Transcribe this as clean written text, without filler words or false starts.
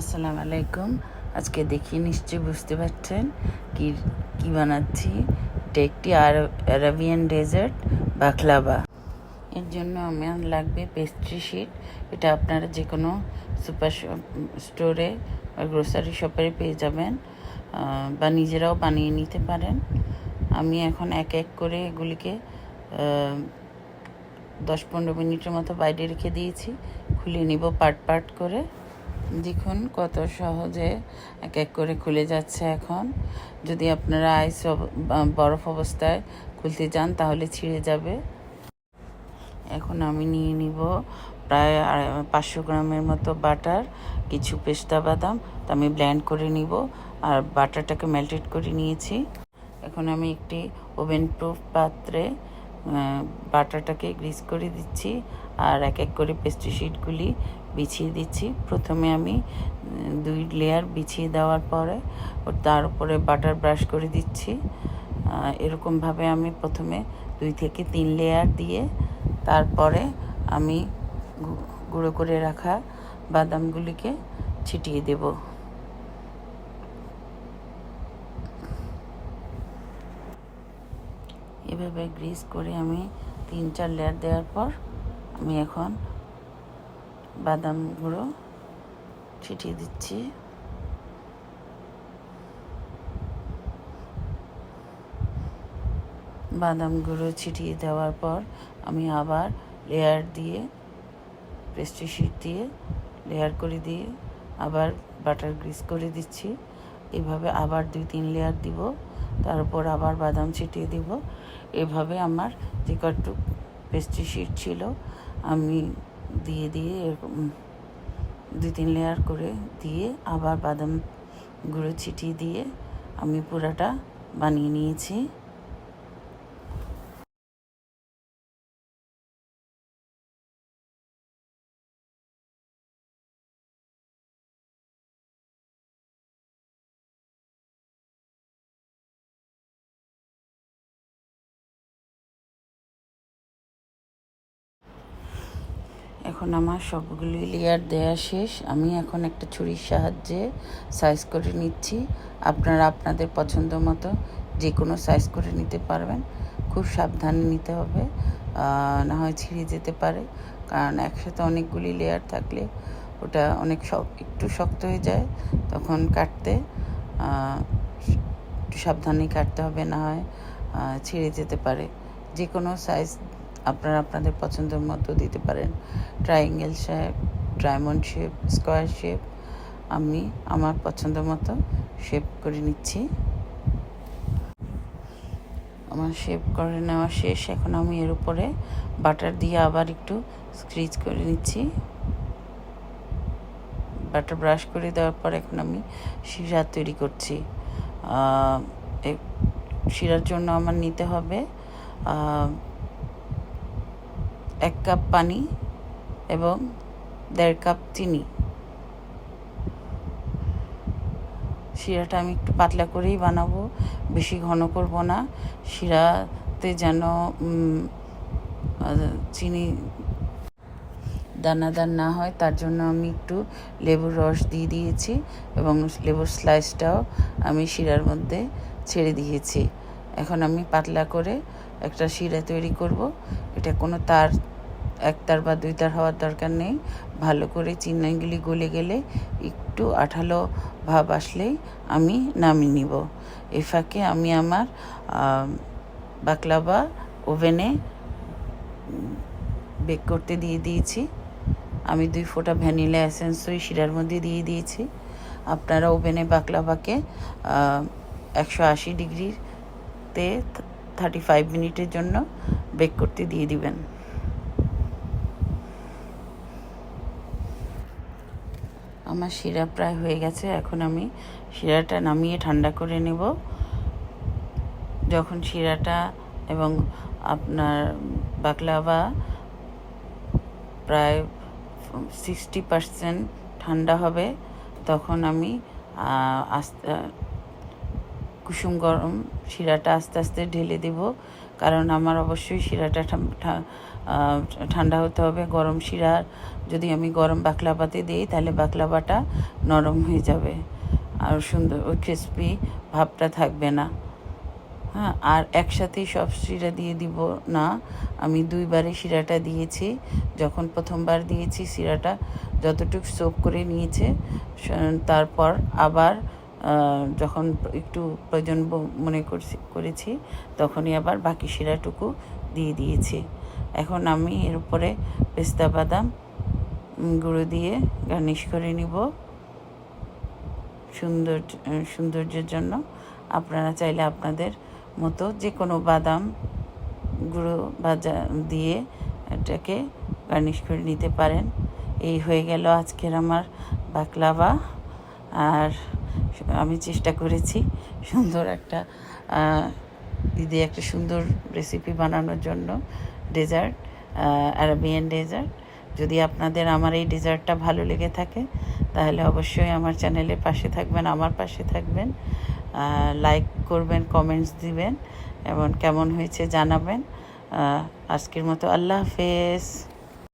আসসালামু আলাইকুম। আজকে দেখি নিশ্চয়ই বুঝতে পারছেন কি কি বানাচ্ছি। এটা একটি আরাবিয়ান ডেজার্ট বাকলাভা। এর জন্য আমার লাগবে পেস্ট্রি শিট। এটা আপনারা যে কোনো সুপার স্টোরে বা গ্রোসারি শপে পেয়ে যাবেন, বা নিজেরাও বানিয়ে নিতে পারেন। আমি এখন এক এক করে এগুলিকে 10-15 মিনিটের মতো বাইরে রেখে দিয়েছি। খুলে নিব পার্ট পার্ট করে। দেখুন কত সহজে এক এক করে খুলে যাচ্ছে। এখন যদি আপনারা বরফ অবস্থায় খুলতে যান তাহলে ছিঁড়ে যাবে। এখন আমি নিয়ে নিব প্রায় 500 গ্রামের মতো বাটার, কিছু পেস্তা বাদাম। তা আমি ব্লেন্ড করে নিব, আর বাটারটাকে মেল্টেড করে নিয়েছি। এখন আমি একটি ওভেন প্রুফ পাত্রে বাটারটাকে গ্রিস করে দিচ্ছি, আর এক এক করে পেস্ট্রি শিটগুলি বিছিয়ে দিচ্ছি। প্রথমে আমি 2 লেয়ার বিছিয়ে দেওয়ার পরে তার উপরে বাটার ব্রাশ করে দিচ্ছি। এরকমভাবে আমি প্রথমে 2 থেকে 3 লেয়ার দিয়ে তারপরে আমি গুঁড়ো করে রাখা বাদামগুলিকে ছিটিয়ে দেব। এভাবে গ্রিস করে আমি 3-4 লেয়ার দেওয়ার পর আমি এখন বাদাম গুঁড়ো ছিটিয়ে দিচ্ছি। বাদাম গুঁড়ো ছিটিয়ে দেওয়ার পর আমি আবার লেয়ার দিয়ে পেস্ট্রি শিট দিয়ে লেয়ার করে দিয়ে আবার বাটার গ্রিস করে দিচ্ছি। এভাবে আবার 2-3 লেয়ার দিব, তারপর আবার বাদাম ছিটিয়ে দিব। এভাবে আমার যে কতটুকু পেস্ট্রি শিট ছিল আমি দিয়ে দিয়ে এরকম 2-3 লেয়ার করে দিয়ে আবার বাদাম গুঁড়ো ছিটিয়ে দিয়ে আমি পুরাটা বানিয়ে নিয়েছি। এখন আমার সবগুলি লেয়ার দেওয়া শেষ। আমি এখন একটা ছুরির সাহায্যে সাইজ করে নিচ্ছি। আপনারা আপনাদের পছন্দ মতো যে কোনো সাইজ করে নিতে পারবেন। খুব সাবধানে নিতে হবে, না হয় ছিঁড়ে যেতে পারে। কারণ একসাথে অনেকগুলি লেয়ার থাকলে ওটা অনেক একটু শক্ত হয়ে যায়, তখন কাটতে একটু সাবধানে কাটতে হবে, না হয় ছিঁড়ে যেতে পারে। যে কোনো সাইজ আপনারা আপনাদের পছন্দের মতো দিতে পারেন। Triangle shape, diamond shape, square shape, আমি আমার পছন্দ মতো শেপ করে নিচ্ছি। আমার শেপ করে নেওয়া শেষ। এখন আমি এর উপরে বাটার দিয়ে আবার একটু স্ক্রিচ করে নিচ্ছি। বাটার ব্রাশ করে দেওয়ার পর এখন আমি শিরা তৈরি করছি। শিরার জন্য আমার নিতে হবে 1 কাপ পানি এবং 1.5 কাপ চিনি। শিরাটা আমি একটু পাতলা করেই বানাবো, বেশি ঘন করব না। শিরাতে যেন চিনি দানাদার না হয়, তার জন্য আমি একটু লেবুর রস দিয়ে দিয়েছি এবং লেবুর স্লাইসটাও আমি শিরার মধ্যে ছেড়ে দিয়েছি। এখন আমি পাতলা করে একটা শিরা তৈরি করব। এটা কোনো 1 তার বা 2 তার হওয়ার দরকার নেই। ভালো করে চিনিগুলি গলে গেলে একটু আঠালো ভাব আসলেই আমি নামিয়ে নিব। এই ফাঁকে আমি আমার বাকলাভা ওভেনে বেক করতে দিয়ে দিয়েছি। আমি 2 ফোঁটা ভ্যানিলা এসেন্স ওই শিরার মধ্যে দিয়ে দিয়েছি। আপনারা ওভেনে বাকলাভাকে 180 ডিগ্রিতে 35 মিনিটের জন্য বেক করতে দিয়ে দিবেন। আমার শিরা প্রায় হয়ে গেছে। এখন আমি শিরাটা নামিয়ে ঠান্ডা করে নেব। যখন শিরাটা এবং আপনার বাকলাভা প্রায় 60% ঠান্ডা হবে, তখন আমি কুসুম গরম শিরাটা আস্তে আস্তে ঢেলে দেব। কারণ আমার অবশ্যই শিরাটা ঠান্ডা হতে হবে। গরম শিরার যদি আমি গরম বাকলাভাতে দিই তাহলে বাকলাভাটা নরম হয়ে যাবে আর সুন্দর ওই ক্রিসপি ভাবটা থাকবে না। হ্যাঁ, আর একসাথেই সব শিরা দিয়ে দিব না, আমি দুইবারে শিরাটা দিয়েছি। যখন প্রথমবার দিয়েছি শিরাটা যতটুকু সোপ করে নিয়েছে, তারপর আবার যখন একটু প্রয়োজন মনে করেছি তখনই আবার বাকি শিরাটুকু দিয়ে দিয়েছি। এখন আমি এর উপরে পেস্তা বাদাম গুঁড়ো দিয়ে গার্নিশ করে নিব সৌন্দর্যের জন্য। আপনারা চাইলে আপনাদের মতো যে কোনো বাদাম গুঁড়ো ভাজা দিয়ে এটাকে গার্নিশ করে নিতে পারেন। এই হয়ে গেল আজকের আমার বাকলাভা। আর আমি চেষ্টা করেছি সুন্দর একটা ঈদে একটা সুন্দর রেসিপি বানানোর জন্য, ডেজার্ট, আরাবিয়ান ডেজার্ট। যদি আপনাদের আমার এই ডেজার্টটা ভালো লেগে থাকে তাহলে অবশ্যই আমার চ্যানেলের পাশে থাকবেন, আমার পাশে থাকবেন, লাইক করবেন, কমেন্টস দিবেন এবং কেমন হয়েছে জানাবেন। আজকের মতো আল্লাহ হাফেজ।